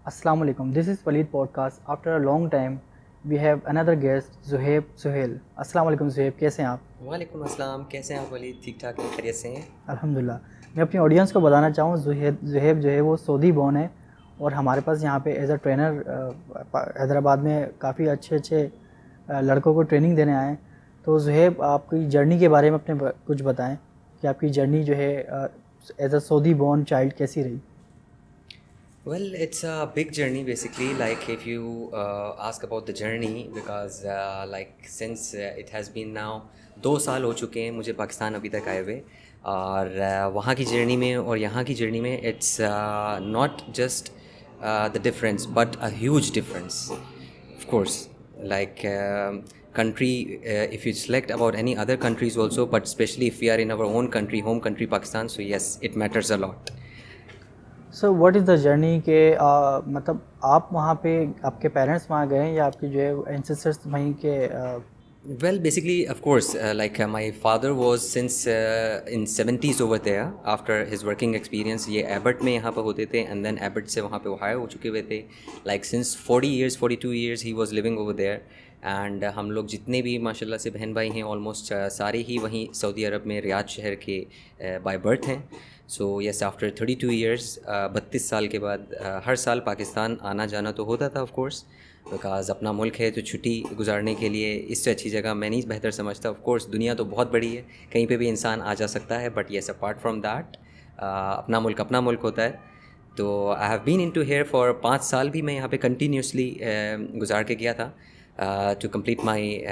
Assalamu alaikum. This is Walid podcast. After a long time, we have another guest, Zuhaib Suhail. Assalamu alaikum Zuhaib, कैसे हैं आप? वालेकुम अस्सलाम। कैसे हैं आप वलीद? ठीक ठाक हैं, खैरियत से हैं? अल्हम्दुलिल्लाह। मैं अपनी ऑडियंस को बताना चाहूँ जुहेब जो है वो सऊदी बॉर्न है और हमारे पास यहाँ पे एज अ ट्रेनर हैदराबाद में काफ़ी अच्छे अच्छे लड़कों को ट्रेनिंग देने आए हैं। तो जुहेब आपकी जर्नी के बारे में कुछ बताएं कि आपकी जर्नी जो है as a Saudi born child कैसी रही? Well, it's a big journey basically. Like if you ask about the journey, because since it has been now 2 साल हो चुके हैं मुझे पाकिस्तान अभी तक आए हुए, और वहाँ की जर्नी में और यहाँ की जर्नी में it's not just the difference but a huge difference. Of course, like country, if you select about any other countries also, but especially if we are in our own country, home country Pakistan, so yes, it matters a lot. So what is the journey के मतलब आप वहाँ पे आपके parents वहाँ गए हैं या आपके जो है एंसेस्टर्स वहीं के Well, basically, of course, my father was since in 70s over there after his working experience. ये एबर्ट में यहाँ पर होते थे and then एबर्ट से वहाँ पे वो हायर हो चुके हुए थे. Like since 40 years, 42 years he was living over there. And हम लोग जितने भी माशाल्लाह से बहन भाई हैं ऑलमोस्ट सारे ही वहीं सऊदी अरब में रियाद शहर के बाय बर्थ हैं. सो यस, आफ्टर 32 ईयर्स 32 साल के बाद हर साल पाकिस्तान आना जाना तो होता था ऑफ कोर्स, बिकॉज़ अपना मुल्क है तो छुट्टी गुजारने के लिए इससे अच्छी जगह मैं नहीं बेहतर समझता. ऑफ कोर्स दुनिया तो बहुत बड़ी है, कहीं पे भी इंसान आ जा सकता है, but yes apart from that अपना मुल्क होता है. तो I have been into here for 5 साल भी मैं यहाँ पे कंटिन्यूसली गुजार के गया था to complete my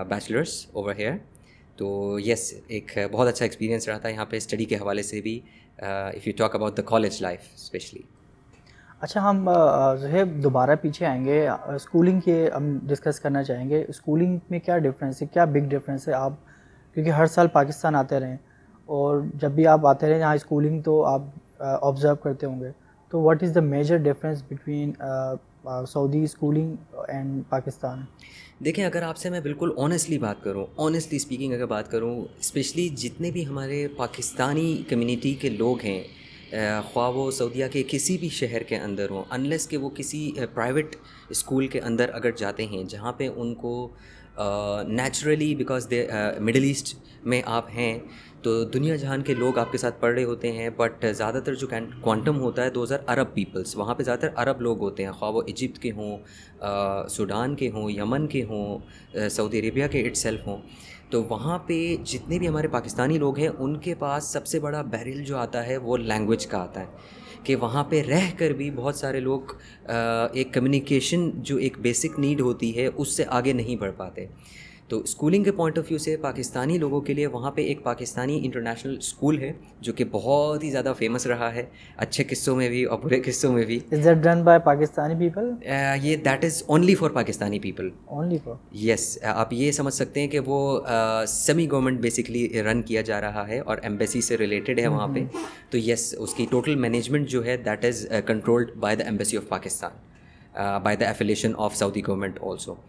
bachelors over here. तो यस, एक बहुत अच्छा एक्सपीरियंस रहा था यहाँ पे स्टडी के हवाले से भी, if you talk about the college life specially. अच्छा, हम जो है दोबारा पीछे आएंगे, स्कूलिंग के हम डिस्कस करना चाहेंगे. स्कूलिंग में क्या डिफरेंस है, क्या बिग डिफरेंस है? आप क्योंकि हर साल पाकिस्तान आते रहे और जब भी आप आते रहे यहाँ स्कूलिंग तो आप ऑब्ज़र्व करते होंगे, तो what is the major difference between Saudi schooling and Pakistan? देखें, अगर आपसे मैं बिल्कुल ऑनेस्टली बात करूँ, ऑनेस्टली स्पीकिंग अगर बात करूँ, स्पेशली जितने भी हमारे पाकिस्तानी कम्युनिटी के लोग हैं, ख्वाह वो सऊदीया के किसी भी शहर के अंदर हों, अनलेस कि वो किसी प्राइवेट स्कूल के अंदर अगर जाते हैं जहाँ पे उनको naturally, because they middle east में आप हैं तो दुनिया जहान के लोग आपके साथ पढ़ रहे होते हैं, बट ज़्यादातर जो क्वांटम होता है 2000 अरब पीपल्स, वहाँ पे ज़्यादातर अरब लोग होते हैं, ख्वाह वो इजिप्ट के हों, सूडान के हों, यमन के हों, सऊदी अरेबिया के इटसेल्फ हों. तो वहाँ पे जितने भी हमारे पाकिस्तानी लोग हैं उनके पास सबसे बड़ा बैरियर जो आता है वो लैंग्वेज का आता है, कि वहाँ पे रह कर भी बहुत सारे लोग एक कम्युनिकेशन जो एक बेसिक नीड होती है उससे आगे नहीं बढ़ पाते. तो स्कूलिंग के पॉइंट ऑफ व्यू से पाकिस्तानी लोगों के लिए वहाँ पे एक पाकिस्तानी इंटरनेशनल स्कूल है जो कि बहुत ही ज़्यादा फेमस रहा है, अच्छे किस्सों में भी और बुरे किस्सों में भी. Is that done by Pakistani people? ये that is only for Pakistani people. Only for? Yes, आप ये समझ सकते हैं कि वो सेमी गवर्नमेंट बेसिकली रन किया जा रहा है और एम्बेसी से रिलेटेड है वहाँ पे. तो यस, उसकी टोटल मैनेजमेंट जो है that is controlled by the embassy of Pakistan, by the affiliation of Saudi government also.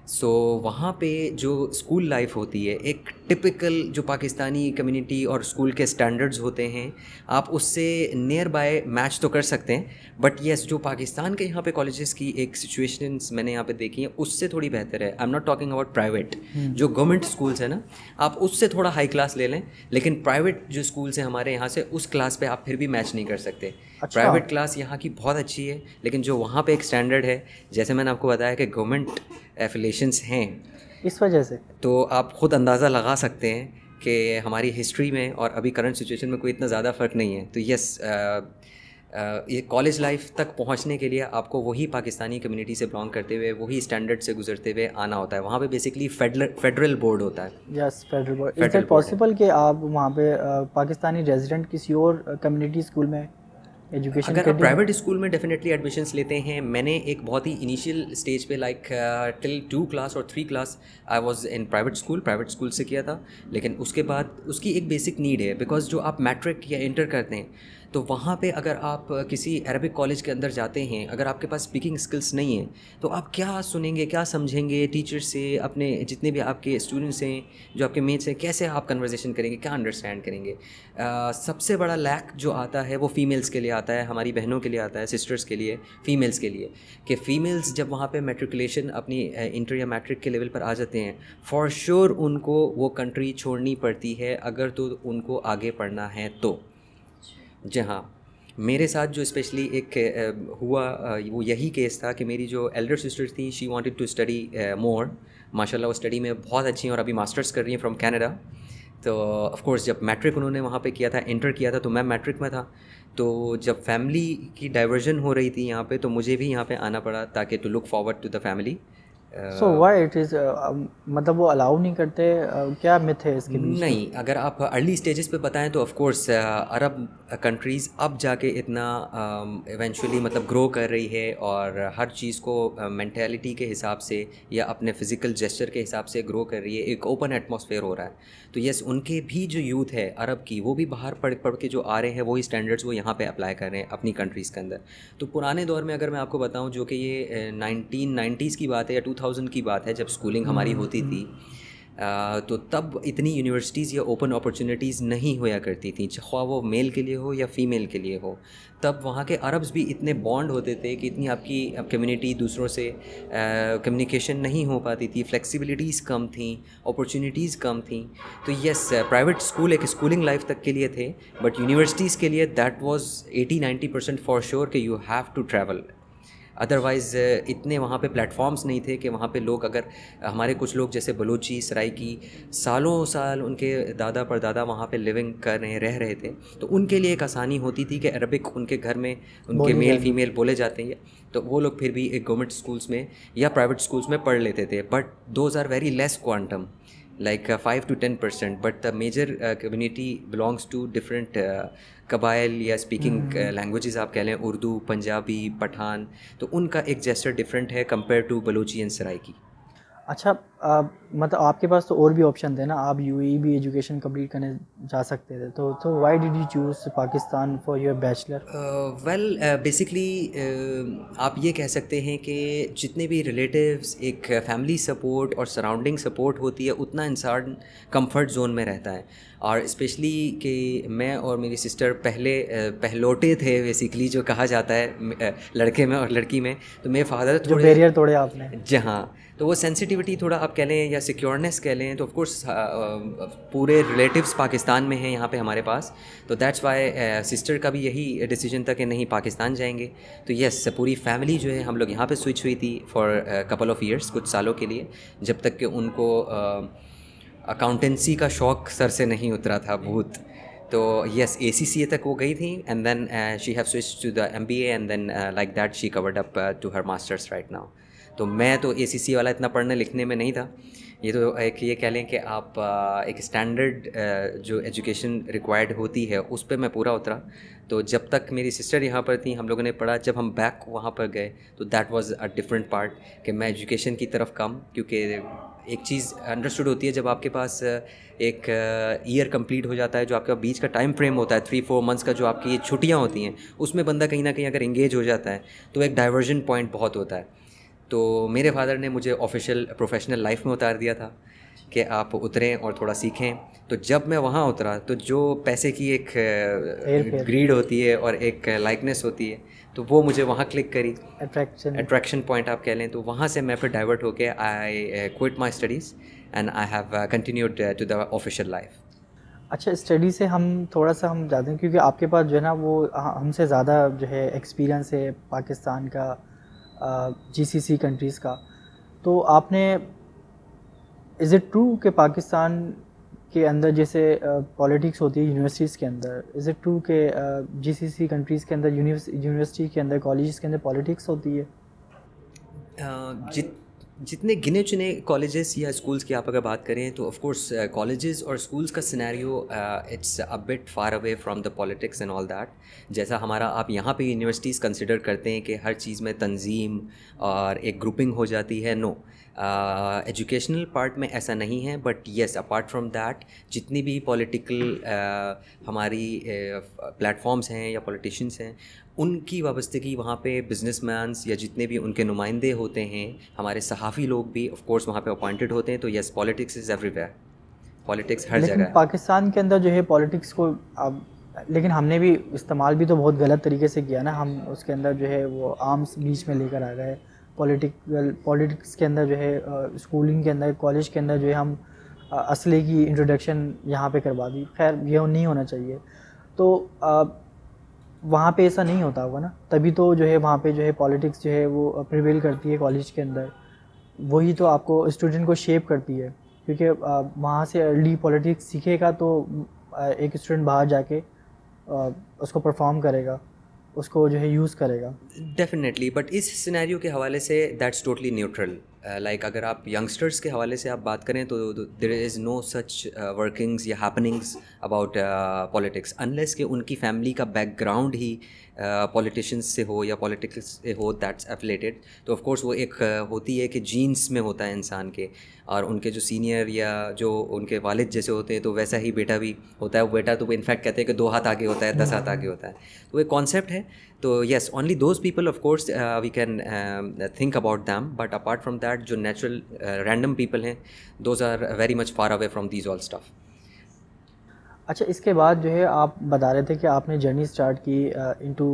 So वहाँ पे जो स्कूल लाइफ होती है, एक टिपिकल जो पाकिस्तानी कम्युनिटी और स्कूल के स्टैंडर्ड्स होते हैं, आप उससे नियर बाय मैच तो कर सकते हैं, बट येस जो पाकिस्तान के यहाँ पे कॉलेजेस की एक सिचुएशंस मैंने यहाँ पे देखी हैं उससे थोड़ी बेहतर है. I am not talking about private, जो गवर्नमेंट स्कूल्स है ना, आप उससे थोड़ा हाई क्लास ले लें, लेकिन प्राइवेट जो स्कूल्स हैं हमारे यहाँ से उस क्लास पे आप फिर भी मैच नहीं कर सकते. अच्छा. प्राइवेट क्लास यहाँ की बहुत अच्छी है, लेकिन जो वहाँ पे एक स्टैंडर्ड है, जैसे मैंने आपको बताया कि गवर्नमेंट एफिलिएशंस हैं, इस वजह से तो आप ख़ुद अंदाज़ा लगा सकते हैं कि हमारी हिस्ट्री में और अभी करंट सिचुएशन में कोई इतना ज़्यादा फ़र्क नहीं है. तो यस, ये कॉलेज लाइफ तक पहुंचने के लिए आपको वही पाकिस्तानी कम्युनिटी से बिलोंग करते हुए वही स्टैंडर्ड से गुजरते हुए आना होता है. वहाँ पे बेसिकली फेडरल बोर्ड होता है. Yes, federal board. Is it possible कि आप वहाँ पे पाकिस्तानी रेजिडेंट किसी और कम्युनिटी स्कूल में एजुकेशन अगर आप प्राइवेट स्कूल में डेफिनेटली एडमिशन्स लेते हैं, मैंने एक बहुत ही इनिशियल स्टेज पे लाइक टिल 2 क्लास और 3 class I was in private school से किया था. लेकिन उसके बाद उसकी एक बेसिक नीड है, बिकॉज जो आप मैट्रिक या इंटर करते हैं तो वहाँ पे अगर आप किसी अरबिक कॉलेज के अंदर जाते हैं, अगर आपके पास स्पीकिंग स्किल्स नहीं है, तो आप क्या सुनेंगे, क्या समझेंगे टीचर से, अपने जितने भी आपके स्टूडेंट्स हैं, जो आपके मेट्स हैं, कैसे आप कन्वर्सेशन करेंगे, क्या अंडरस्टैंड करेंगे? सबसे बड़ा लैक जो आता है वो फीमेल्स के लिए आता है, हमारी बहनों के लिए आता है, सिस्टर्स के लिए, फीमेल्स के लिए, कि फ़ीमेल्स जब वहाँ पे मैट्रिकुलेशन अपनी इंटर या मैट्रिक के लेवल पर आ जाते हैं, फॉर श्योर उनको वो कंट्री छोड़नी पड़ती है अगर तो उनको आगे पढ़ना है तो। जी हाँ, मेरे साथ जो स्पेशली एक हुआ वो यही केस था कि मेरी जो एल्डर सिस्टर थी, she wanted to study more. माशाल्लाह वो स्टडी में बहुत अच्छी हैं और अभी मास्टर्स कर रही हैं फ्रॉम कनाडा। तो ऑफ कोर्स जब मैट्रिक उन्होंने वहाँ पे किया था, इंटर किया था, तो मैं मैट्रिक में था। तो जब फैमिली की डाइवर्जन हो रही थी यहाँ पे, तो मुझे भी यहाँ पे आना पड़ा ताकि to look forward to the family. So why it is, मतलब वो अलाउ नहीं करते, क्या मिथ है इसके बीच में? नहीं, अगर आप अर्ली स्टेजेस पे बताएं तो ऑफ कोर्स अरब कंट्रीज़ अब जाके इतना इवेंचुअली मतलब ग्रो कर रही है और हर चीज़ को मेंटालिटी के हिसाब से या अपने फिज़िकल जेस्चर के हिसाब से ग्रो कर रही है, एक ओपन एटमॉस्फेयर हो रहा है। तो यस, उनके भी जो यूथ है अरब की, वो भी बाहर पढ़ पढ़ के जो आ रहे हैं, वही स्टैंडर्ड्स वो यहाँ पे अप्लाई कर रहे हैं अपनी कंट्रीज़ के अंदर। तो पुराने दौर में अगर मैं आपको बताऊँ, जो कि ये 1990s की बात है या 2000 की बात है, जब स्कूलिंग हमारी होती थी, तो तब इतनी यूनिवर्सिटीज़ या ओपन अपॉर्चुनिटीज़ नहीं होया करती थी, ख्वाह वो मेल के लिए हो या फ़ीमेल के लिए हो। तब वहाँ के अरब्स भी इतने बॉन्ड होते थे कि इतनी आपकी कम्युनिटी दूसरों से कम्युनिकेशन नहीं हो पाती थी, फ्लेक्सिबिलिटीज़ कम थी, अपॉर्चुनिटीज़ कम थी। तो यस, प्राइवेट स्कूल एक स्कूलिंग लाइफ तक के लिए थे, बट यूनिवर्सिटीज़ के लिए दैट वाज 80-90% फॉर श्योर कि you have to travel. Otherwise इतने वहाँ पे प्लेटफॉर्म्स नहीं थे कि वहाँ पे लोग, अगर हमारे कुछ लोग जैसे बलूची, सराइकी, सालों साल उनके दादा परदादा वहाँ पे लिविंग कर रहे रह रहे थे, तो उनके लिए एक आसानी होती थी कि अरबिक उनके घर में उनके बोली मेल जाएगी। फीमेल बोले जाते हैं, तो वो लोग फिर भी एक गवर्नमेंट स्कूल्स में या प्राइवेट स्कूल्स में पढ़ लेते थे। But those are very less quantum, like 5 to 10%, but the major community belongs to different कबाइल या स्पीकिंग लैंग्वेजेस आप कह लें, उर्दू, पंजाबी, पठान, तो उनका एक जेस्चर डिफरेंट है compare to Balochi and Saraiki. अच्छा, मतलब आपके पास तो और भी ऑप्शन थे ना, आप यूएई भी एजुकेशन कंप्लीट करने जा सकते थे, तो why did you choose Pakistan for your bachelor? Well basically आप ये कह सकते हैं कि जितने भी रिलेटिव्स, एक फैमिली सपोर्ट और सराउंडिंग सपोर्ट होती है, उतना इंसान कंफर्ट जोन में रहता है। और स्पेशली कि मैं और मेरी सिस्टर पहलोटे थे बेसिकली, जो कहा जाता है लड़के में और लड़की में। तो मेरे फादर जो थोड़े, बैरियर तोड़े आपने। जी हाँ, तो वो सेंसिटिविटी थोड़ा आप कह लें या सिक्योरनेस कह लें, तो ऑफ कोर्स पूरे रिलेटिव्स पाकिस्तान में हैं यहाँ पे हमारे पास। तो दैट्स वाई सिस्टर का भी यही डिसीजन था कि नहीं, पाकिस्तान जाएंगे। तो यस, पूरी फैमिली जो है हम लोग यहाँ पे स्विच हुई थी फॉर कपल ऑफ ईयर्स, कुछ सालों के लिए, जब तक कि उनको अकाउंटेंसी का शौक़ सर से नहीं उतरा था भूत। तो यस, ACCA तक वो गई थी, and then she have switch to the MBA, and then like that she covered up to her masters right now. तो मैं तो ACCA वाला इतना पढ़ने लिखने में नहीं था। ये तो एक ये कह लें कि आप एक स्टैंडर्ड जो एजुकेशन रिक्वायर्ड होती है उस पे मैं पूरा उतरा। तो जब तक मेरी सिस्टर यहाँ पर थी, हम लोगों ने पढ़ा। जब हम बैक वहाँ पर गए तो that was a different part, कि मैं एजुकेशन की तरफ कम, क्योंकि एक चीज़ अंडरस्टूड होती है जब आपके पास एक ईयर कंप्लीट हो जाता है, जो आपका बीच का टाइम फ्रेम होता है 3-4 मंथ्स का, जो आपकी ये छुट्टियाँ होती हैं, उसमें बंदा कहीं ना कहीं अगर इंगेज हो जाता है तो एक डाइवर्जन पॉइंट बहुत होता है। तो मेरे फादर ने मुझे ऑफिशियल प्रोफेशनल लाइफ में उतार दिया था कि आप उतरें और थोड़ा सीखें। तो जब मैं वहाँ उतरा तो जो पैसे की एक ग्रीड होती है और एक लाइकनेस होती है, तो वो मुझे वहाँ क्लिक करी, अट्रैक्शन पॉइंट आप कह लें। तो वहाँ से मैं फिर डाइवर्ट होके I quit my studies and I have continued to the official life. अच्छा, स्टडी से हम थोड़ा सा हम जाते हैं, क्योंकि आपके पास जो है ना वो हमसे ज़्यादा जो है एक्सपीरियंस है पाकिस्तान का, GCC कंट्रीज़ का। तो आपने, इज़ इट ट्रू कि पाकिस्तान के अंदर जैसे पॉलिटिक्स होती है यूनिवर्सिटीज़ के अंदर, इज़ इट ट्रू कि GCC कंट्रीज़ के अंदर यूनिवर्सिटी के अंदर, कॉलेजेस के अंदर पॉलिटिक्स होती है? जितने गिने चुने कॉलेजेस या स्कूल्स की आप अगर बात करें तो ऑफ कोर्स कॉलेजेस और स्कूल्स का scenario it's a bit far away from the politics and all that. जैसा हमारा आप यहाँ पे यूनिवर्सिटीज़ कंसिडर करते हैं कि हर चीज़ में तंजीम और एक ग्रुपिंग हो जाती है, नो, एजुकेशनल पार्ट में ऐसा नहीं है। But yes, apart from that जितनी भी पॉलिटिकल हमारी प्लेटफॉर्म्स हैं या पॉलिटिशियंस हैं, उनकी वाबस्तगी वहाँ पे बिजनेसमैन्स या जितने भी उनके नुमाइंदे होते हैं, हमारे सहाफ़ी लोग भी ऑफ कोर्स वहाँ पे अपॉइंटेड होते हैं। तो yes, politics is everywhere, politics हर लेकिन जगह है। पाकिस्तान के अंदर जो है पॉलिटिक्स को अब, लेकिन हमने भी इस्तेमाल भी तो बहुत गलत तरीके से किया ना। हम उसके अंदर जो है वो आर्म्स बीच में लेकर आ गए। पॉलिटिक्स के अंदर जो है स्कूलिंग के अंदर, कॉलेज के अंदर जो है हम असले की इंट्रोडक्शन यहाँ पे करवा दी। खैर ये नहीं होना चाहिए। तो वहाँ पे ऐसा नहीं होता होगा ना, तभी तो जो है वहाँ पे जो है पॉलिटिक्स जो है वो प्रिवेल करती है कॉलेज के अंदर। वही तो आपको स्टूडेंट को शेप करती है, क्योंकि वहाँ से अर्ली पॉलिटिक्स सीखेगा तो एक स्टूडेंट बाहर जाके उसको परफॉर्म करेगा, उसको जो है यूज़ करेगा। डेफिनेटली, बट इस सिनेरियो के हवाले से दैट्स टोटली न्यूट्रल। लाइक अगर आप यंगस्टर्स के हवाले से आप बात करें तो there is no such workings या हैपनिंग्स अबाउट पॉलिटिक्स अनलेस कि उनकी फैमिली का बैकग्राउंड ही पॉलिटिशियंस से हो या पॉलिटिक्स से हो, दैट्स एफिलेटेड। तो ऑफ कोर्स वो एक होती है कि जीन्स में होता है इंसान के, और उनके जो सीनियर या जो उनके वालिद जैसे होते हैं तो वैसा ही बेटा भी होता है। वो बेटा तो वो इनफैक्ट कहते हैं कि 2 हाथ आगे होता है, 10 हाथ आगे होता है। तो एक कॉन्सेप्ट है। तो yes, only those people of course we can think about them, but apart from that जो नेचुरल रैंडम पीपल हैं, those are very much far away from these all stuff. अच्छा, इसके बाद जो है आप बता रहे थे कि आपने जर्नी स्टार्ट की into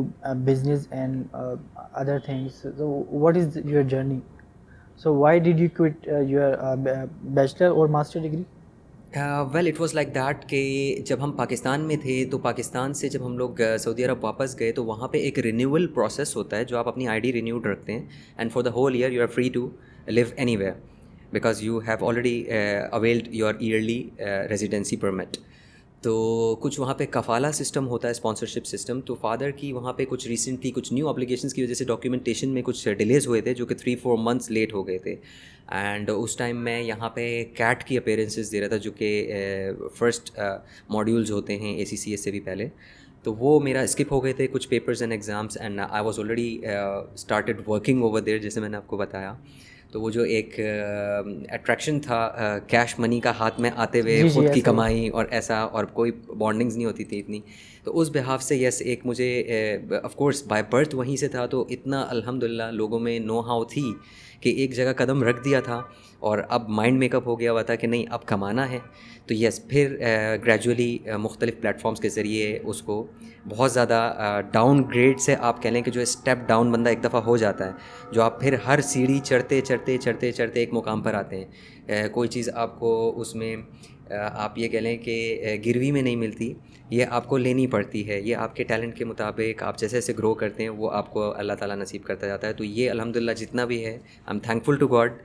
business and other things. तो what is your journey? So why did you quit your bachelor और master degree? Well, it was like that कि जब हम पाकिस्तान में थे तो पाकिस्तान से जब हम लोग सऊदी अरब वापस गए तो वहाँ पे एक रिन्यूअल प्रोसेस होता है, जो आप अपनी आईडी रिन्यूड रखते हैं and for the whole year you are free to live anywhere because you have already availed your yearly residency permit. तो कुछ वहाँ पे कफ़ाला सिस्टम होता है, स्पॉन्सरशिप सिस्टम। तो फादर की वहाँ पे कुछ रिसेंटली कुछ न्यू ऑब्लिगेशंस की वजह से डॉक्यूमेंटेशन में कुछ डिलेज हुए थे, जो कि 3-4 मंथ्स लेट हो गए थे। एंड उस टाइम मैं यहाँ पे कैट की अपीयरेंसेस दे रहा था, जो कि फर्स्ट मॉड्यूल्स होते हैं ACCS से भी पहले। तो वो मेरा स्किप हो गए थे कुछ papers and exams, and I was already started working over there, जैसे मैंने आपको बताया। तो वो जो एक अट्रैक्शन था कैश मनी का हाथ में आते हुए, जी, खुद की ऐसा ही। कमाई और ऐसा, और कोई बॉन्डिंग्स नहीं होती थी इतनी। तो उस बिहाफ से यस, एक मुझे ऑफ कोर्स बाय बर्थ वहीं से था, तो इतना अल्हम्दुलिल्लाह लोगों में नो हाउ थी कि एक जगह कदम रख दिया था और अब माइंड मेकअप हो गया हुआ था कि नहीं अब कमाना है। तो यस, फिर ग्रेजुअली मुख्तलिफ़ प्लेटफॉर्म्स के ज़रिए उसको बहुत ज़्यादा डाउन ग्रेड से आप कह लें कि जो स्टेप डाउन बंदा एक दफ़ा हो जाता है, जो आप फिर हर सीढ़ी चढ़ते चढ़ते चढ़ते चढ़ते एक मुकाम पर आते हैं। कोई चीज़ आपको उसमें आप ये कह लें कि गिरवी में नहीं मिलती, ये आपको लेनी पड़ती है। ये आपके टैलेंट के मुताबिक आप जैसे जैसे ग्रो करते हैं वो आपको अल्लाह ताला नसीब करता जाता है। तो ये अल्हम्दुलिल्लाह जितना भी है, I am thankful to God.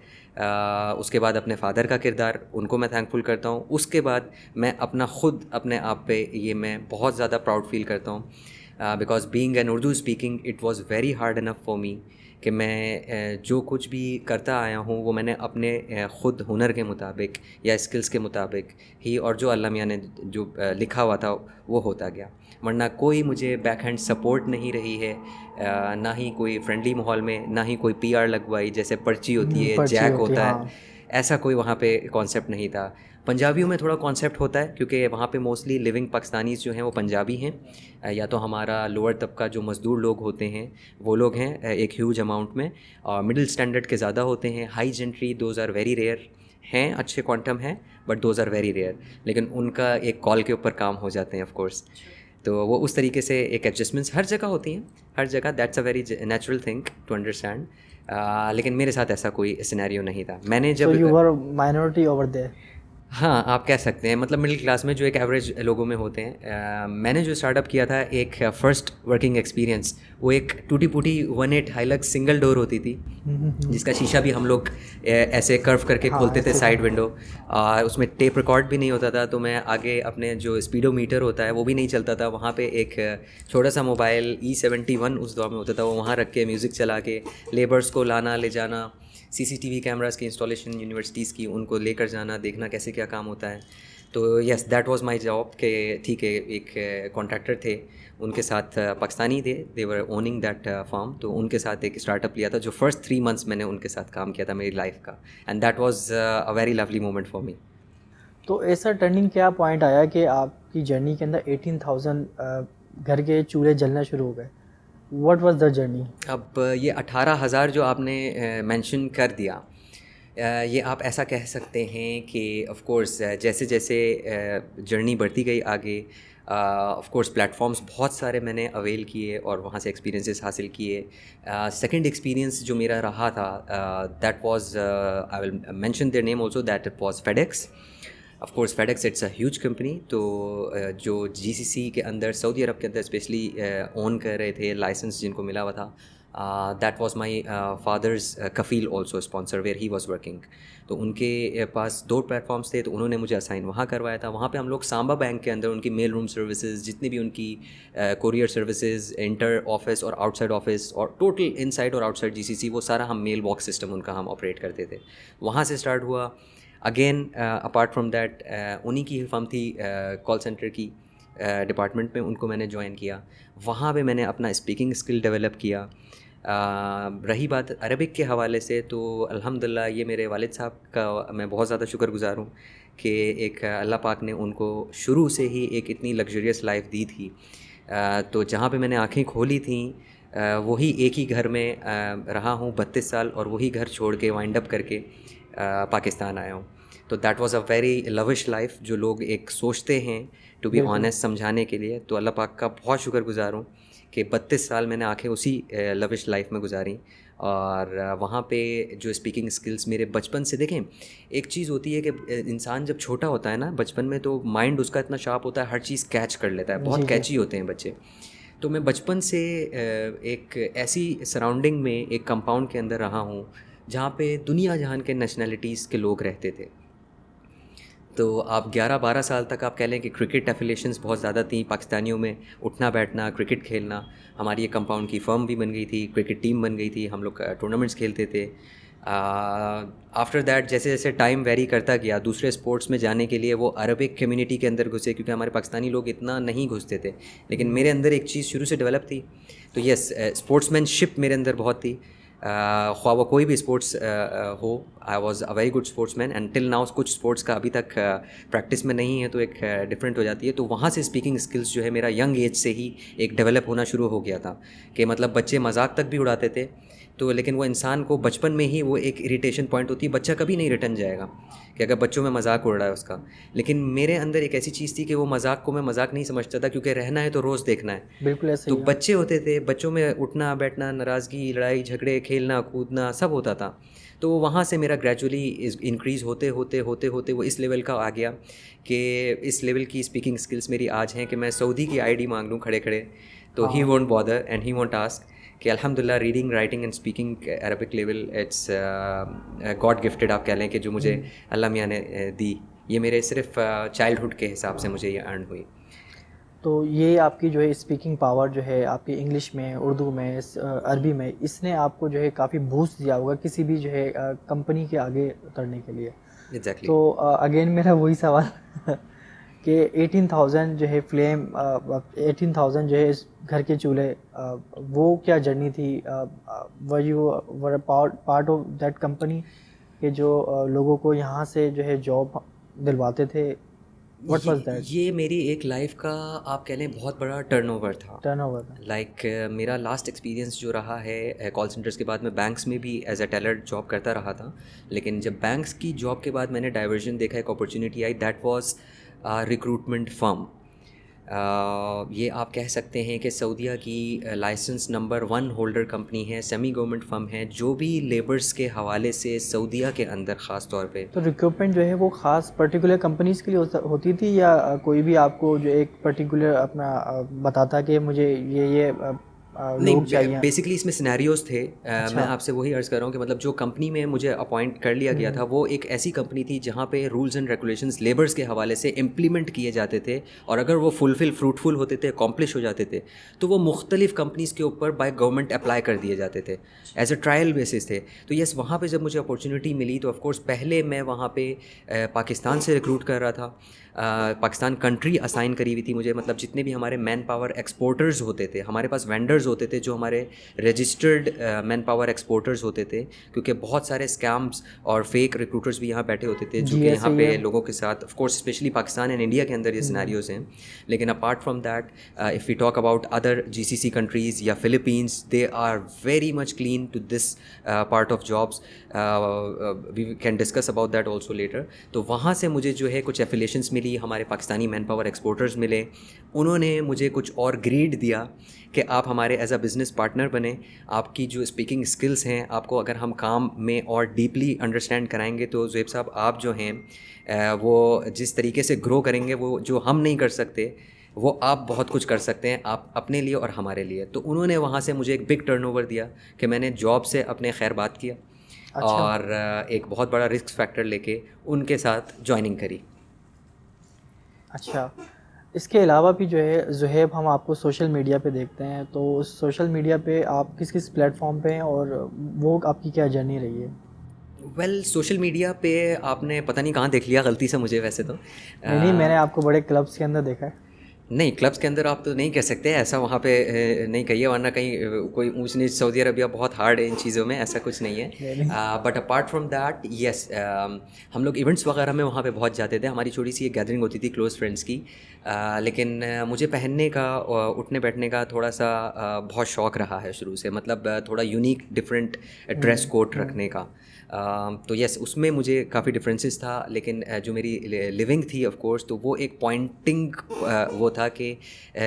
उसके बाद अपने फ़ादर का किरदार, उनको मैं थैंकफुल करता हूँ। उसके बाद मैं अपना ख़ुद अपने आप पे ये मैं बहुत ज़्यादा प्राउड फील करता हूँ because being an Urdu speaking it was very hard enough for me कि मैं जो कुछ भी करता आया हूँ वो मैंने अपने ख़ुद हुनर के मुताबिक या स्किल्स के मुताबिक ही, और जो अल्लाह मियाँ ने जो लिखा हुआ था वो होता गया। वरना कोई मुझे बैक हैंड सपोर्ट नहीं रही है, ना ही कोई फ्रेंडली माहौल में, ना ही कोई PR लगवाई जैसे पर्ची होती है, पर्ची जैक होती है, होता हाँ। है, ऐसा कोई वहाँ पे कॉन्सेप्ट नहीं था। पंजाबियों में थोड़ा कॉन्सेप्ट होता है क्योंकि वहाँ पे मोस्टली लिविंग पाकिस्तानीज़ जो हैं वो पंजाबी हैं, या तो हमारा लोअर तबका जो मज़दूर लोग होते हैं वो लोग हैं एक ह्यूज अमाउंट में, और मिडिल स्टैंडर्ड के ज़्यादा होते हैं। High gentry those are very rare हैं, अच्छे क्वांटम हैं but those are very rare, लेकिन उनका एक कॉल के ऊपर काम हो जाते हैं ऑफ कोर्स। तो वो उस तरीके से एक एडजस्टमेंट्स हर जगह होती हैं, हर जगह, that's a very natural thing to understand. लेकिन मेरे साथ ऐसा कोई सिनेरियो नहीं था। मैंने सो यू जब वर माइनॉरिटी ओवर देयर। हाँ, आप कह सकते हैं, मतलब मिडिल क्लास में जो एक एवरेज लोगों में होते हैं। मैंने जो स्टार्टअप किया था, एक फ़र्स्ट वर्किंग एक्सपीरियंस, वो एक टूटी फूटी 1.8 हाइलक्स सिंगल डोर होती थी, जिसका शीशा भी हम लोग ऐसे कर्व करके हाँ, खोलते थे, ऐसे साइड विंडो, और उसमें टेप रिकॉर्ड भी नहीं होता था। तो मैं आगे अपने जो स्पीडोमीटर होता है वो भी नहीं चलता था, वहाँ पे एक छोटा सा मोबाइल E71 उस दौर में होता था, वो वहाँ रख के म्यूज़िक चला के लेबर्स को लाना ले जाना, CCTV कैमरास की इंस्टॉलेशन यूनिवर्सिटीज़ की, उनको लेकर जाना, देखना कैसे क्या काम होता है। तो yes, that was my job के ठीक है, एक कॉन्ट्रैक्टर थे, उनके साथ पाकिस्तानी थे, दे वर ओनिंग दैट फार्म, तो उनके साथ एक स्टार्टअप लिया था जो फर्स्ट 3 मंथ्स मैंने उनके साथ काम किया था मेरी लाइफ का, and that was a very lovely moment for me. तो ऐसा टर्निंग क्या पॉइंट आया कि आपकी जर्नी के अंदर 18,000 घर के चूल्हे जलना शुरू हो गए? What was the journey? अब ये 18,000 जो आपने मेंशन कर दिया, ये आप ऐसा कह सकते हैं कि ऑफ कोर्स जैसे जैसे जर्नी बढ़ती गई आगे, ऑफ कोर्स प्लेटफॉर्म्स बहुत सारे मैंने अवेल किए और वहाँ से एक्सपीरियंसेस हासिल किए। सेकंड एक्सपीरियंस जो मेरा रहा था, that was, I will mention their name also, that it was FedEx. Of course FedEx it's a huge company, तो जो GCC के अंदर, सऊदी अरब के अंदर स्पेशली ओन कर रहे थे, लाइसेंस जिनको मिला हुआ था, दैट वाज माय फादर्स कफ़ील also sponsor where he was working. तो उनके पास 2 प्लेटफॉर्म्स थे, तो उन्होंने मुझे असाइन वहाँ करवाया था। वहाँ पे हम लोग सांबा बैंक के अंदर उनकी मेल रूम सर्विसेज, जितनी भी उनकी कोरियर सर्विसेज, इंटर ऑफिस और आउटसाइड ऑफिस, और टोटल इनसाइड और आउटसाइड GCC, वो सारा हम मेल बॉक्स सिस्टम उनका हम ऑपरेट करते थे। वहाँ से स्टार्ट हुआ। अगेन अपार्ट फ्रॉम दैट, उन्हीं की फर्म थी कॉल सेंटर की डिपार्टमेंट में, उनको मैंने ज्वाइन किया। वहाँ पे मैंने अपना स्पीकिंग स्किल डेवलप किया। रही बात अरबिक के हवाले से, तो अल्हम्दुलिल्लाह ये मेरे वालिद साहब का मैं बहुत ज़्यादा शुक्रगुज़ार हूँ कि एक अल्लाह पाक ने उनको शुरू से ही एक इतनी लग्जरियस लाइफ दी थी। तो जहाँ पे मैंने आँखें खोली थी, वही एक ही घर में रहा हूँ 32 साल, और वही घर छोड़ के वाइंड अप करके पाकिस्तान आया हूँ। तो that was a very lavish life, जो लोग एक सोचते हैं टू बी ऑनेस्ट समझाने के लिए, तो अल्लाह पाक का बहुत शुक्रगुज़ार हूँ कि 32 साल मैंने आंखें उसी लविश लाइफ में गुजारी। और वहाँ पे जो स्पीकिंग स्किल्स मेरे बचपन से, देखें एक चीज़ होती है कि इंसान जब छोटा होता है ना, बचपन में तो माइंड उसका इतना शार्प होता है, हर चीज़ कैच कर लेता है, जी बहुत जी। कैची होते हैं बच्चे। तो मैं बचपन से एक ऐसी सराउंडिंग में, एक कंपाउंड के अंदर रहा हूँ जहाँ पे दुनिया जहान के नेशनैलिटीज़ के लोग रहते थे। तो आप 11-12 साल तक आप कह लें कि क्रिकेट एफिलिएशंस बहुत ज़्यादा थी पाकिस्तानियों में, उठना बैठना, क्रिकेट खेलना। हमारी एक कंपाउंड की फ़र्म भी बन गई थी, क्रिकेट टीम बन गई थी, हम लोग टूर्नामेंट्स खेलते थे। आफ्टर दैट जैसे जैसे टाइम वेरी करता गया, दूसरे स्पोर्ट्स में जाने के लिए वो अरबिक कम्युनिटी के अंदर घुसे, क्योंकि हमारे पाकिस्तानी लोग इतना नहीं घुसते थे। लेकिन मेरे अंदर एक चीज़ शुरू से डेवलप थी, तो यस, स्पोर्ट्समैनशिप मेरे अंदर बहुत थी। ख्वाह वो कोई भी स्पोर्ट्स हो, I was a very good sportsman, and till now कुछ स्पोर्ट्स का अभी तक प्रैक्टिस में नहीं है, तो एक डिफरेंट हो जाती है। तो वहाँ से स्पीकिंग स्किल्स जो है मेरा यंग एज से ही एक डेवलप होना शुरू हो गया था, कि मतलब बच्चे मजाक तक भी उड़ाते थे, तो लेकिन वो इंसान को बचपन में ही वो एक इरिटेशन पॉइंट होती है, बच्चा कभी नहीं रिटर्न जाएगा कि अगर बच्चों में मजाक उड़ रहा है उसका। लेकिन मेरे अंदर एक ऐसी चीज़ थी कि वो मजाक को मैं मजाक नहीं समझता था, क्योंकि रहना है तो रोज़ देखना है। बिल्कुल ऐसे तो ही है। बच्चे होते थे, बच्चों में उठना बैठना, नाराज़गी, लड़ाई झगड़े, खेलना कूदना सब होता था। तो वहाँ से मेरा ग्रेजुअली इंक्रीज़ होते होते होते होते वो इस लेवल का आ गया कि इस लेवल की स्पीकिंग स्किल्स मेरी आज हैं कि मैं सऊदी की आईडी मांग लूँ खड़े खड़े, तो ही हाँ। Won't bother and he won't ask कि अल्हम्दुलिल्लाह reading writing and speaking Arabic level it's God gifted, आप कह लें कि जो मुझे अल्लाह मियाँ ने दी। ये मेरे सिर्फ चाइल्डहुड के हिसाब से मुझे ये अर्न हुई। तो ये आपकी जो है स्पीकिंग पावर जो है आपकी इंग्लिश में, उर्दू में, अरबी में, इसने आपको जो है काफ़ी बूस्ट दिया होगा किसी भी जो है कंपनी के आगे उतरने के लिए। एग्जैक्टली। तो अगेन मेरा वही सवाल कि 18,000 जो है फ्लेम, 18,000 जो है इस घर के चूल्हे, वो क्या जर्नी थी? Were you were part of that company के जो लोगों को यहाँ से जो है जॉब दिलवाते थे? व्हाट वाज दैट ये मेरी एक लाइफ का आप कह लें बहुत बड़ा टर्नओवर था। टर्नओवर? लाइक मेरा लास्ट एक्सपीरियंस जो रहा है कॉल सेंटर्स के बाद, मैं बैंक्स में भी एज अ टेलर जॉब करता रहा था। लेकिन जब बैंक्स की जॉब के बाद मैंने डाइवर्जन देखा, एक opportunity I, that was recruitment firm. ये आप कह सकते हैं कि सऊदीया की लाइसेंस नंबर 1 होल्डर कंपनी है, सेमी गवर्नमेंट फर्म है, जो भी लेबर्स के हवाले से सऊदीया के अंदर ख़ास तौर पे। तो रिक्रूटमेंट जो है वो ख़ास पर्टिकुलर कंपनीज़ के लिए होती थी, या कोई भी आपको जो एक पर्टिकुलर अपना बताता कि मुझे ये लोग नहीं, चाहिए? बेसिकली इसमें सिनेरियोज थे। मैं अच्छा। आपसे वही अर्ज़ कर रहा हूँ कि मतलब जो कंपनी में मुझे अपॉइंट कर लिया गया था वो एक ऐसी कंपनी थी जहाँ पे रूल्स एंड रेगुलेशंस लेबर्स के हवाले से इम्प्लीमेंट किए जाते थे, और अगर वो फ्रूटफुल होते थे, अकॉम्प्लिश हो जाते थे, तो वो मुख्तलिफ कंपनीज़ के ऊपर बाय गवर्नमेंट अप्लाई कर दिए जाते थे एज अ ट्रायल बेसिस थे। तो यस, वहाँ पे जब मुझे अपॉर्चुनिटी मिली तो ऑफकोर्स पहले मैं वहाँ पे पाकिस्तान से रिक्रूट कर रहा था। पाकिस्तान कंट्री असाइन करी हुई थी मुझे, मतलब जितने भी हमारे मैन पावर एक्सपोर्टर्स होते थे, हमारे पास वेंडर्स होते थे जो हमारे रजिस्टर्ड मैन पावर एक्सपोर्टर्स होते थे, क्योंकि बहुत सारे स्कैम्स और फेक रिक्रूटर्स भी यहाँ बैठे होते थे जो जी कि ऐसे यहाँ ही पे है। लोगों के साथ, of course specially Pakistan and India के अंदर ये सिनेरियोज हैं। लेकिन apart from that, if we talk about other GCC countries या Philippines, they are very much clean to this part of jobs. We can discuss about that also later. तो वहाँ से मुझे जो है कुछ एफिलेशंस मिली, हमारे पाकिस्तानी मैन पावर एक्सपोर्टर्स मिले, उन्होंने मुझे कुछ और ग्रेड दिया कि आप हमारे एज अ बिज़नेस पार्टनर बने। आपकी जो स्पीकिंग स्किल्स हैं, आपको अगर हम काम में और डीपली अंडरस्टैंड कराएंगे तो ज़ुहैब साहब आप जो हैं वो जिस तरीके से ग्रो करेंगे, वो जो हम नहीं कर सकते वो आप बहुत कुछ कर सकते हैं, आप अपने लिए और हमारे लिए। तो उन्होंने वहाँ से मुझे एक बिग टर्नओवर दिया कि मैंने जॉब से अपने खैर बात किया अच्छा। और एक बहुत बड़ा रिस्क फैक्टर लेके उनके साथ ज्वाइनिंग करी। अच्छा, इसके अलावा भी जो है ज़ुहैब, हम आपको सोशल मीडिया पे देखते हैं, तो उस सोशल मीडिया पे आप किस किस प्लेटफॉर्म पे हैं और वो आपकी क्या जर्नी रही है? वेल, सोशल मीडिया पे आपने पता नहीं कहाँ देख लिया गलती से मुझे, वैसे तो नहीं नहीं, मैंने आपको बड़े क्लब्स के अंदर देखा है। नहीं, क्लब्स के अंदर आप तो नहीं कह सकते ऐसा, वहाँ पे नहीं कहिए, वरना कहीं कोई ऊंच नीच, सऊदी अरबिया बहुत हार्ड है इन चीज़ों में, ऐसा कुछ नहीं है। नहीं नहीं। But apart from that yes, हम लोग इवेंट्स वगैरह में वहाँ पे बहुत जाते थे, हमारी छोटी सी एक गैदरिंग होती थी क्लोज़ फ्रेंड्स की। लेकिन मुझे पहनने का उठने बैठने का थोड़ा सा बहुत शौक़ रहा है शुरू से, मतलब थोड़ा यूनिक डिफरेंट ड्रेस कोड रखने का। तो यस, उसमें मुझे काफ़ी डिफरेंसेस था, लेकिन जो मेरी लिविंग थी ऑफ कोर्स, तो वो एक पॉइंटिंग वो था कि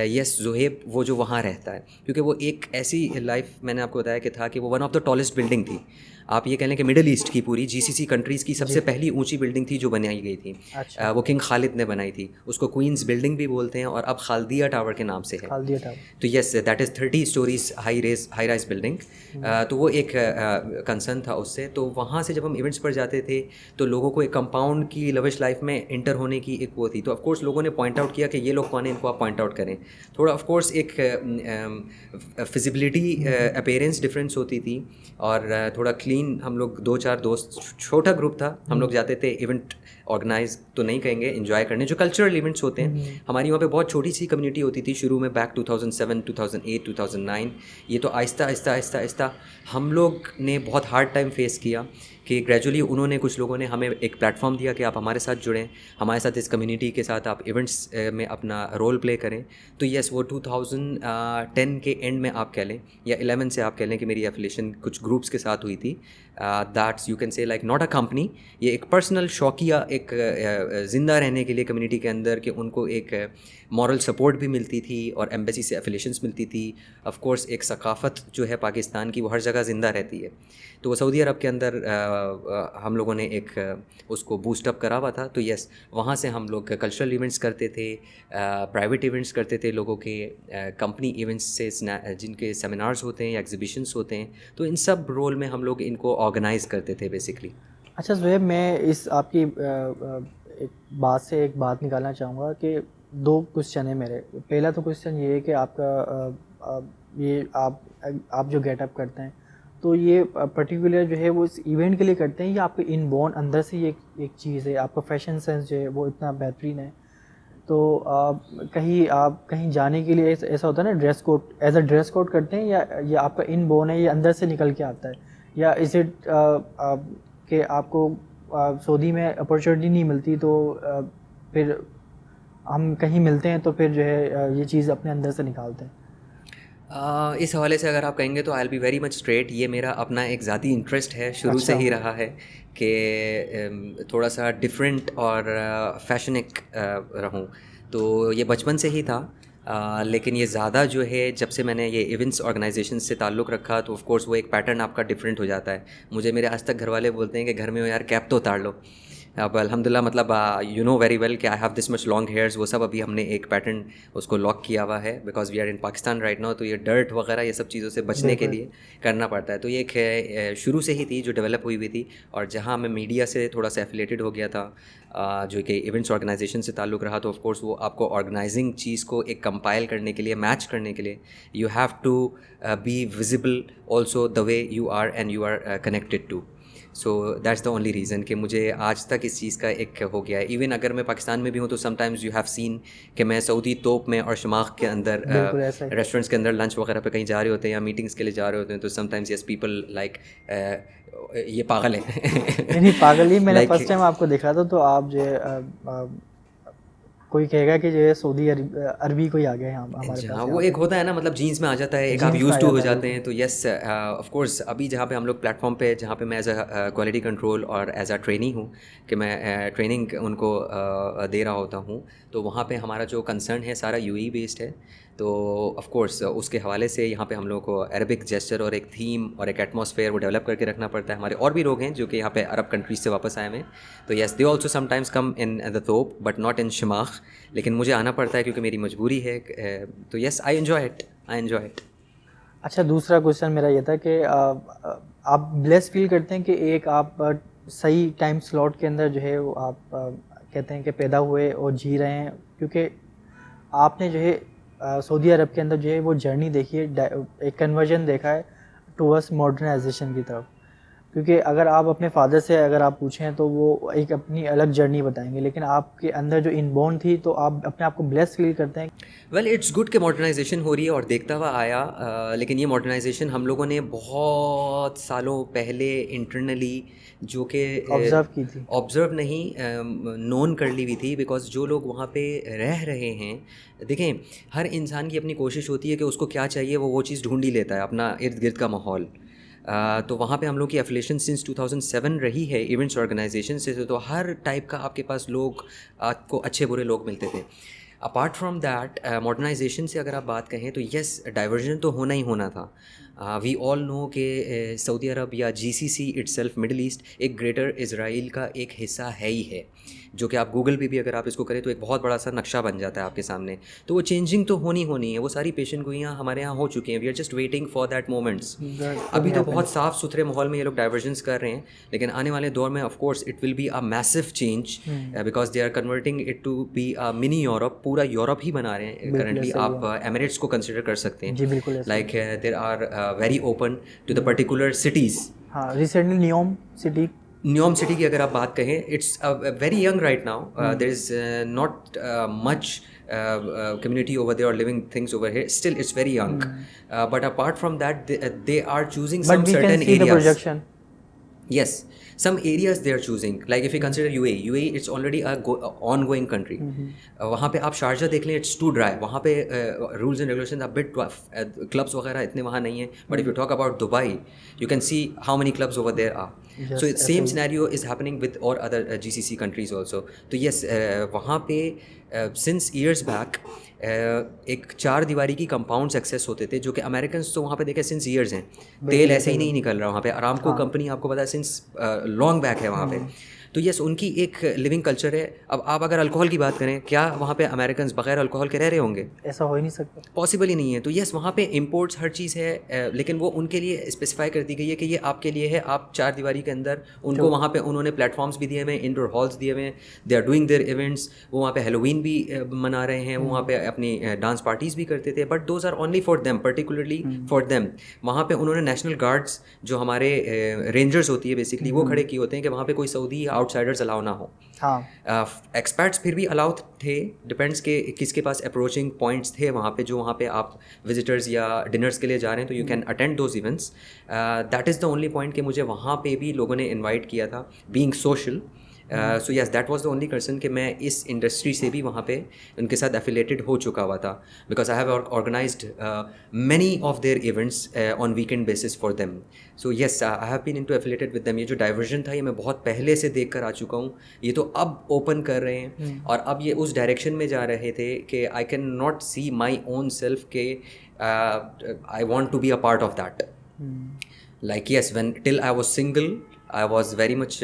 यस ज़ुहैब वो जो वहाँ रहता है, क्योंकि वो एक ऐसी लाइफ, मैंने आपको बताया कि था कि वो one of the tallest building थी। आप ये कह लें कि मिडल ईस्ट की पूरी जीसीसी कंट्रीज़ की सबसे जी। पहली ऊंची बिल्डिंग थी जो बनाई गई थी। अच्छा। वो किंग खालिद ने बनाई थी, उसको क्वींस बिल्डिंग भी बोलते हैं और अब खालदिया टावर के नाम से है। खाल दिया था। तो yes, that is 30 stories high rise building. तो वो एक कंसर्न था उससे। तो वहाँ से जब हम इवेंट्स पर जाते थे तो लोगों को एक कंपाउंड की लविश लाइफ में इंटर होने की एक वो थी, तो ऑफकोर्स लोगों ने पॉइंट आउट किया कि ये लोग कौन है, इनको आप पॉइंट आउट करें। थोड़ा ऑफकोर्स एक फिजिबिलिटी अपीयरेंस डिफरेंस होती थी, और थोड़ा क्लीन, हम लोग 2-4 दोस्त, छोटा ग्रुप था, हम लोग जाते थे इवेंट ऑर्गेनाइज तो नहीं कहेंगे, एंजॉय करने, जो कल्चरल इवेंट्स होते हैं। हमारी वहाँ पे बहुत छोटी सी कम्युनिटी होती थी शुरू में, बैक 2007, 2008, 2009। ये तो आहिस्ता आहिस्ता आहिस्ता आहिस्ता हम लोग ने बहुत हार्ड टाइम फेस किया कि ग्रेजुअली उन्होंने, कुछ लोगों ने हमें एक प्लेटफॉर्म दिया कि आप हमारे साथ जुड़ें, हमारे साथ इस कम्युनिटी के साथ आप इवेंट्स में अपना रोल प्ले करें। तो यस, वो 2010 के एंड में आप कह लें, या 11 से आप कह लें कि मेरी एफिलिएशन कुछ ग्रुप्स के साथ हुई थी। That's, you can say like not a company, ये एक पर्सनल शौकिया, एक ज़िंदा रहने के लिए कम्युनिटी के अंदर, कि उनको एक मॉरल सपोर्ट भी मिलती थी और एम्बेसी से एफिलिएशंस मिलती थी। ऑफ कोर्स एक सकाफ़त जो है पाकिस्तान की, वो हर जगह ज़िंदा रहती है। तो वो सऊदी अरब के अंदर हम लोगों ने एक उसको बूस्टअप करा हुआ था। तो यस, वहाँ से हम लोग कल्चरल इवेंट्स करते थे, प्राइवेट इवेंट्स करते थे लोगों के, कंपनी इवेंट्स से जिनके सेमिनार्स होते हैं या एग्जीबिशंस होते हैं, तो इन सब रोल में हम लोग इनको ऑर्गेनाइज करते थे बेसिकली। अच्छा ज़ुहैब, मैं इस आपकी एक बात से एक बात निकालना चाहूँगा कि दो क्वेश्चन है मेरे। पहला तो क्वेश्चन ये है कि आपका ये आप जो गेटअप करते हैं, तो ये पर्टिकुलर जो है वो इस इवेंट के लिए करते हैं, या आपके इनबॉर्न अंदर से ये एक चीज़ है, आपका फैशन सेंस जो है वो इतना बेहतरीन है? तो आप कहीं जाने के लिए ऐसा होता है ना, dress code, as a dress code करते हैं, या ये आपका इनबॉर्न है, ये अंदर से निकल के आता है? या इज़ इट कि आपको सऊदी में अपॉर्चुनिटी नहीं मिलती, तो फिर हम कहीं मिलते हैं तो फिर जो है ये चीज़ अपने अंदर से निकालते हैं? इस हवाले से अगर आप कहेंगे तो I will be very much straight, ये मेरा अपना एक ज़ाती इंटरेस्ट है, शुरू से अच्छा। ही रहा है कि थोड़ा सा डिफरेंट और फैशनिक रहूं। तो ये बचपन से ही था। लेकिन ये ज़्यादा जो है, जब से मैंने ये इवेंट्स ऑर्गेनाइजेशन से ताल्लुक़ रखा, तो ऑफ कोर्स वो एक पैटर्न आपका डिफरेंट हो जाता है। मुझे मेरे आज तक घर वाले बोलते हैं कि घर में हो यार, कैप तो उतार लो। अब अल्हम्दुलिल्लाह मतलब यू नो वेरी वेल कि I have this much long hairs, वो सब अभी हमने एक पैटर्न उसको लॉक किया हुआ है because we are in Pakistan right now, तो ये डर्ट वगैरह ये सब चीज़ों से बचने के बिल्कुल। लिए करना पड़ता है। तो ये एक शुरू से ही थी जो डेवलप हुई हुई थी, और जहाँ मैं मीडिया से थोड़ा सा एफिलेटेड हो गया था, जो कि इवेंट्स ऑर्गेनाइजेशन से ताल्लुक़ रहा, तो ऑफ कोर्स वो आपको ऑर्गेनाइजिंग चीज़ को एक कंपाइल करने के लिए, मैच करने के लिए, you have to be visible also the way you are and you are connected to. So that's the only reason कि मुझे आज तक इस चीज़ का एक हो गया है। इवन अगर मैं पाकिस्तान में भी हूँ तो समटाइम्स यू हैव सीन कि मैं सऊदी तोप में और शमाख के अंदर बिल्कुल ऐसा ही। रेस्टोरेंट्स के अंदर लंच वगैरह पे कहीं जा रहे होते हैं या मीटिंग्स के लिए जा रहे होते हैं, तो समटाइम्स यस पीपल लाइक ये पागल है। नहीं पागल ही, मैंने Like, फर्स्ट टाइम आपको देखा था तो आप जो है कोई कहेगा कि जो है सऊदी अरबी कोई आ गया यहाँ हमारे जहाँ पास वो यहाँ एक होता है ना, मतलब जीन्स में आ जाता है, एक आप जीन्स में यूज आ टू हो जाता है जाते हैं। बिल्कुल। तो यस ऑफ कोर्स अभी जहाँ पे हम लोग प्लेटफॉर्म पे, जहाँ पे मैं एज अ क्वालिटी कंट्रोल और एज अ ट्रेनी हूँ कि मैं ट्रेनिंग उनको दे रहा होता हूँ, तो वहाँ पे हमारा जो कंसर्न है सारा यूएई बेस्ड है। तो ऑफ कोर्स उसके हवाले से यहाँ पे हम लोग को अरबिक जेस्चर और एक थीम और एक एटमॉस्फेयर वो डेवलप करके रखना पड़ता है। हमारे और भी लोग हैं जो कि यहाँ पे अरब कंट्रीज से वापस आए हैं, तो yes they also sometimes come in the तोप बट नॉट इन शमाख, लेकिन मुझे आना पड़ता है क्योंकि मेरी मजबूरी है। तो yes I enjoy it, I enjoy it. अच्छा, दूसरा क्वेश्चन मेरा ये था कि आप ब्लेस फील करते हैं कि एक आप सही टाइम स्लॉट के अंदर जो है वो आप कहते हैं कि पैदा हुए और जी रहे हैं, क्योंकि आपने जो है सऊदी अरब के अंदर जो है वो जर्नी देखी है, एक कन्वर्जन देखा है टूवर्ड्स मॉडर्नाइजेशन की तरफ। क्योंकि अगर आप अपने फादर से अगर आप पूछें तो वो एक अपनी अलग जर्नी बताएंगे, लेकिन आपके अंदर जो इनबॉर्न थी, तो आप अपने आप को ब्लेस फील करते हैं। वेल इट्स गुड कि मॉडर्नाइजेशन हो रही है और देखता हुआ आया, लेकिन ये मॉडर्नाइजेशन हम लोगों ने बहुत सालों पहले इंटरनली जो कि ऑब्जर्व की थी। ऑब्ज़र्व नहीं नोन कर ली हुई थी, बिकॉज जो लोग वहाँ पे रह रहे हैं, देखें हर इंसान की अपनी कोशिश होती है कि उसको क्या चाहिए वो चीज़ ढूंढ ही लेता है, अपना इर्द गिर्द का माहौल। तो वहाँ पे हम लोग की एफिलेशन सिंस 2007 रही है इवेंट्स ऑर्गेनाइजेशन से, तो हर टाइप का आपके पास लोग, आपको अच्छे बुरे लोग मिलते थे। अपार्ट फ्रॉम दैट मॉडर्नाइजेशन से अगर आप बात कहें तो यस डाइवर्जन तो होना ही होना था। वी ऑल नो कि सऊदी अरब या जीसीसी इटसेल्फ मिडल ईस्ट एक ग्रेटर इज़राइल का एक हिस्सा है ही है, जो कि आप गूगल पे भी अगर आप इसको करें तो एक बहुत बड़ा सा नक्शा बन जाता है आपके सामने। तो वो चेंजिंग तो होनी है, वो सारी पेशन गोइयाँ हमारे यहाँ हो चुकी हैं, we are just waiting for that moments. अभी तो बहुत साफ़ सुथरे माहौल में ये लोग डाइवर्जेंस कर रहे हैं, लेकिन आने वाले दौर में of course it will be a massive change because they are converting it to be a mini Europe, पूरा यूरोप ही बना रहे हैं करंटली। आप एमिरेट्स को कंसिडर कर सकते हैं, जी बिल्कुल ऐसा like there are very open to the particular cities. हाँ, रिसेंटली न्योम सिटी की अगर आप बात कहें, it's very young right now, there is not much community over there or living things over here, still it's very young, but apart from that they are choosing some but we certain can see areas. the projection. Yes, some areas they are choosing, like if you consider UAE it's already a ongoing country. वहाँ पे आप Sharjah देख लें, it's too dry, वहाँ पे rules and regulations are bit tough, clubs वगैरह इतने वहाँ नहीं है, but if you talk about Dubai you can see how many clubs over there are. So it's same scenario is happening with or other GCC countries also. तो yes वहाँ पे since years back एक 4 दीवारी की compounds access होते थे, जो कि अमेरिकन तो वहाँ पे देखे सिंस ईयर्स हैं, तेल ऐसे ही नहीं निकल रहा वहाँ पे। अरामको कंपनी आपको पता है सिंस लॉन्ग बैक है वहाँ पे। तो यस उनकी एक लिविंग कल्चर है। अब आप अगर अल्कोहल की बात करें, क्या वहाँ पे अमेरिकन बगैर अल्कोहल के रह रहे होंगे? ऐसा हो ही नहीं सकता, पॉसिबल ही नहीं है। तो यस वहाँ पे इंपोर्ट्स हर चीज़ है, लेकिन वो उनके लिए स्पेसिफाई कर दी गई है कि ये आपके लिए है, आप 4 दीवारी के अंदर। उनको वहाँ पे उन्होंने प्लेटफॉर्म्स भी दिए हुए हैं, इंडोर हॉल्स दिए हुए हैं, they are doing their events. वो वहाँ पे हेलोवीन भी मना रहे हैं, वो वहाँ पे अपनी डांस पार्टीज़ भी करते थे, but those are only for them, particularly for them. वहाँ पे उन्होंने नेशनल गार्ड्स जो हमारे रेंजर्स होती है बेसिकली, वो खड़े किए होते हैं कि वहाँ पे कोई सऊदी आउटसाइडर्स अलाउ ना हो। एक्सपर्ट्स फिर भी अलाउड थे, डिपेंड्स के किसके पास अप्रोचिंग पॉइंट्स थे वहाँ पे, जो वहाँ पे आप विजिटर्स या डिनर्स के लिए जा रहे हैं तो you can attend those events. That is the only point कि मुझे वहाँ पे भी लोगों ने इनवाइट किया था, being social. So yes that was the only concern कि मैं इस इंडस्ट्री से भी वहाँ पे उनके साथ एफिलेटेड हो चुका हुआ था, because I have organised many of their events on weekend basis for them. So yes I have been into affiliated with them. ये जो डाइवर्जन था ये मैं बहुत पहले से देख कर आ चुका हूँ, ये तो अब ओपन कर रहे हैं और अब ये उस डायरेक्शन में जा रहे थे कि I can not see my own self के I want to be a part of that. Like yes, when till I was single, I was very much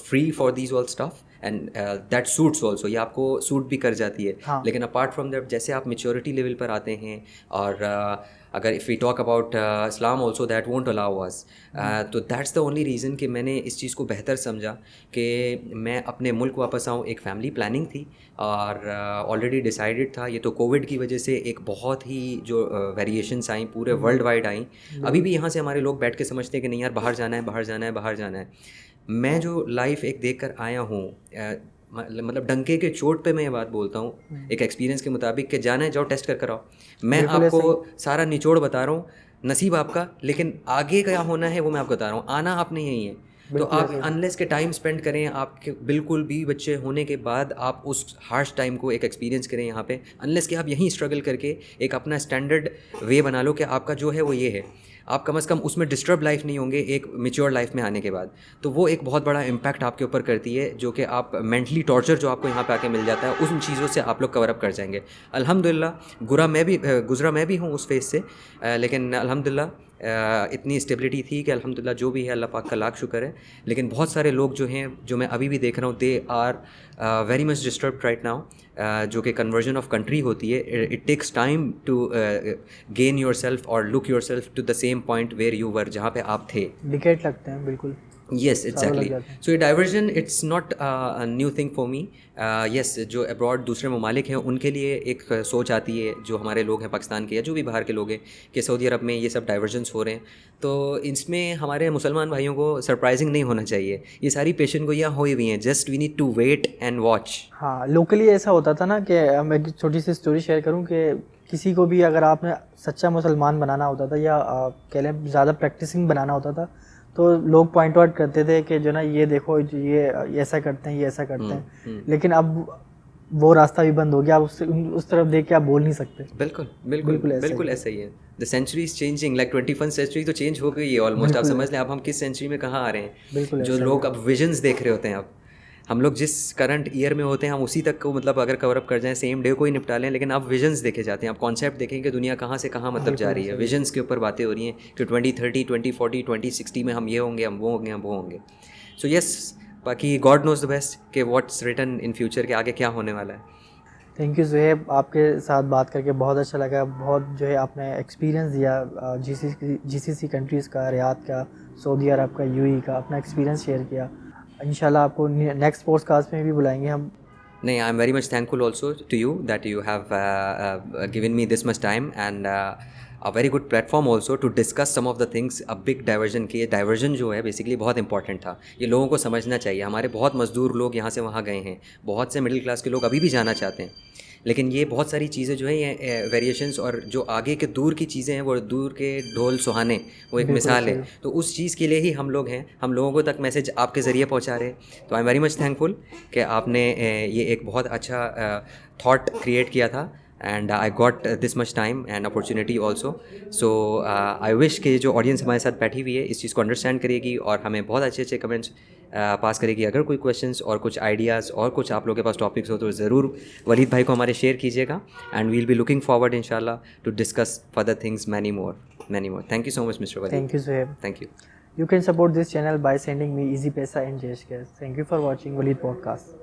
free for these all stuff, and that suits also, ये आपको suit भी कर जाती है. हाँ. लेकिन apart from that, जैसे आप मेच्योरिटी लेवल पर आते हैं, और अगर if we talk about Islam also that won't allow us, तो दैट्स द ओनली रीज़न कि मैंने इस चीज़ को बेहतर समझा कि मैं अपने मुल्क वापस आऊँ. एक फैमिली प्लानिंग थी और ऑलरेडी डिसाइडेड था. ये तो कोविड की वजह से एक बहुत ही जो वेरिएशंस आई पूरे वर्ल्ड वाइड आई. अभी भी यहाँ से हमारे लोग बैठ के समझते हैं कि नहीं यार, बाहर जाना है, बाहर जाना है, बाहर जाना है. मैं जो लाइफ एक देख कर आया हूँ, मतलब डंके के चोट पे मैं ये बात बोलता हूँ, एक एक्सपीरियंस के मुताबिक, कि जाना है जाओ टेस्ट कर कर आओ. मैं आपको सारा निचोड़ बता रहा हूँ, नसीब आपका, लेकिन आगे क्या होना है वो मैं आपको बता रहा हूँ. आना आपने यही है. तो आप अनलेस के टाइम स्पेंड करें, आपके बिल्कुल भी बच्चे होने के बाद आप उस हार्श टाइम को एक एक्सपीरियंस करें यहाँ पे, अनलेस कि आप यहीं स्ट्रगल करके एक अपना स्टैंडर्ड वे बना लो कि आपका जो है वो ये है, आप कम से कम उसमें डिस्टर्ब लाइफ नहीं होंगे एक मेच्योर लाइफ में आने के बाद. तो वो एक बहुत बड़ा इम्पैक्ट आपके ऊपर करती है, जो कि आप मेंटली टॉर्चर जो आपको यहाँ पे आके मिल जाता है, उन चीज़ों से आप लोग कवर अप कर जाएंगे. अल्हम्दुलिल्लाह गुज़रा मैं भी हूँ उस फेज़ से, लेकिन अल्हम्दुलिल्लाह इतनी स्टेबिलिटी थी कि अल्हम्दुलिल्लाह जो भी है अल्लाह पाक का लाख शुक्र है. लेकिन बहुत सारे लोग जो हैं, जो मैं अभी भी देख रहा हूँ, they are very much disturbed right now. जो कि कन्वर्जन ऑफ कंट्री होती है, it takes time to gain yourself और look yourself to the same point where you were, जहाँ पे आप थे. डिकेड लगते हैं बिल्कुल. Yes, exactly. So ये diversion it's not a new thing for me. Yes, जो अब्रॉड दूसरे ममालिक हैं उनके लिए एक सोच आती है, जो हमारे लोग हैं पाकिस्तान के या जो भी बाहर के लोग हैं, कि सऊदी अरब में ये सब डाइवर्जन्स हो रहे हैं. तो इसमें हमारे मुसलमान भाइयों को सरप्राइजिंग नहीं होना चाहिए. ये सारी पेशन गोइयाँ हुई हुई हैं, just we need to wait and watch. हाँ, लोकली ऐसा होता था ना कि मैं एक छोटी सी स्टोरी शेयर करूँ कि किसी को भी अगर आपने सच्चा मुसलमान बनाना होता था, या कह लें ज़्यादा प्रैक्टिसिंग बनाना होता था, तो लोग पॉइंट आउट करते थे कि जो ना ये देखो, ये ऐसा करते हैं, ये ऐसा करते हैं. लेकिन अब वो रास्ता भी बंद हो गया. आप उस तरफ देख के आप बोल नहीं सकते. बिल्कुल ऐसा ही है. The century is changing, like 21st century तो चेंज हो गई है ऑलमोस्ट. आप समझ लें अब हम किस सेंचुरी में कहाँ आ रहे हैं. जो लोग अब विजन्स देख रहे होते हैं, अब हम लोग जिस करंट ईयर में होते हैं हम उसी तक को मतलब अगर कवर अप कर जाएं, सेम डे को ही निपटा लें, लेकिन अब विजन्स देखे जाते हैं. आप कॉन्सेप्ट देखें कि दुनिया कहाँ से कहाँ मतलब जा रही है. विजन्स के ऊपर बातें हो रही हैं कि 2030, 2040, 2060 में हम ये होंगे, हम वो होंगे, हम वो होंगे. सो यस, बाकी गॉड नोज द बेस्ट कि व्हाट्स रिटन इन फ्यूचर के आगे क्या होने वाला है. थैंक यू ज़ुहैब, आपके साथ बात करके बहुत अच्छा लगा. बहुत जो है आपने एक्सपीरियंस दिया जीसीसी कंट्रीज़ का, रियाद का, सऊदी अरब का, यूएई का, अपना एक्सपीरियंस शेयर किया. इंशाल्लाह आपको नेक्स्ट पॉडकास्ट में भी बुलाएंगे हम. नहीं, I am very much thankful also to you that you have given me this much time and a very good platform also to discuss some of the things. A big diversion की diversion जो है basically बहुत important था. ये लोगों को समझना चाहिए. हमारे बहुत मज़दूर लोग यहाँ से वहाँ गए हैं, बहुत से मिडिल क्लास के लोग अभी भी जाना चाहते हैं, लेकिन ये बहुत सारी चीज़ें जो है ये वेरिएशंस और जो आगे के दूर की चीज़ें हैं, वो दूर के ढोल सुहाने, वो एक मिसाल है. तो उस चीज़ के लिए ही हम लोग हैं, हम लोगों को तक मैसेज आपके ज़रिए पहुंचा रहे हैं. तो आई एम वेरी मच थैंकफुल कि आपने ये एक बहुत अच्छा थॉट क्रिएट किया था. And I got this much time and opportunity also. So I wish कि जो ऑडियंस हमारे साथ बैठी हुई है इस चीज़ को अंडरस्टैंड करेगी और हमें बहुत अच्छे अच्छे कमेंट्स पास करेगी. अगर कोई क्वेश्चंस और कुछ आइडियाज़ और कुछ आप लोगों के पास टॉपिक्स हो तो ज़रूर वलीद भाई को हमारे शेयर कीजिएगा. And will be looking forward इंशाल्लाह to discuss further things many more. Thank you so much mister Waleed. Thank you Zuhaib. Thank you. You can support this channel by sending me easy paisa and Jaysh Cash. Thank you for watching Waleed Podcast.